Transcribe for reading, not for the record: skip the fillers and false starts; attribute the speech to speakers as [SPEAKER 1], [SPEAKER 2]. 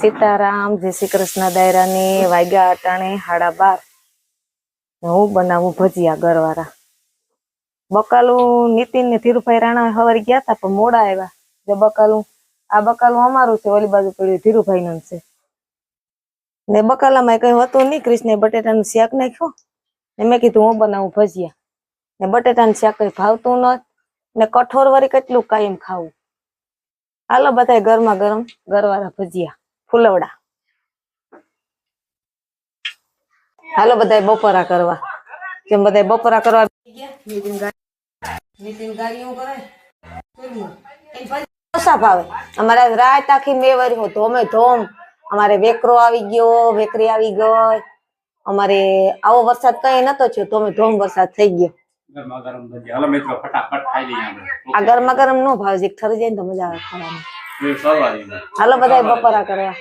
[SPEAKER 1] સીતારામ, જય શ્રી કૃષ્ણ. દાયરાની વાગ્યા અટાણે 12:30. હું બનાવું ભજીયા ગરવાળા. બકાલું નીતિન ને ધીરુભાઈ રાણા સવારે ગયા હતા પણ મોડા આવ્યા. આ બકાલું અમારું છે, ઓલી બાજુ પડ્યું ધીરુભાઈ નું છે. ને બકાલામાં કઈ હતું નહીં. કૃષ્ણે બટેટાનું શાક નાખ્યું ને મેં કીધું હું બનાવું ભજીયા. ને બટેટાનું શાક કઈ ભાવતું ન ને કઠોર વળી કેટલું કાયમ ખાવું. હાલો બધા ગરમા ગરમ ગરવાળા ભજીયા ફુલવડા. હાલો બધા બપોરા કરવા. જેમ બધા બપોરા કરવા નીતિન ગાડી હું કરે ઓછા ભાવે. અમારે રાત આખી મેવારી ધોમે ધોમ. અમારે વેકરો આવી ગયો, વેકરી આવી ગઈ. અમારે આવો વરસાદ કઈ નતો થયો, ધોમે ધોમ વરસાદ થઈ ગયો. આ ગરમા ગરમ નો ભાવે, ઠરી જાય ને તો મજા આવે ખાવાની. હાલો બધા બપોરા કરવા.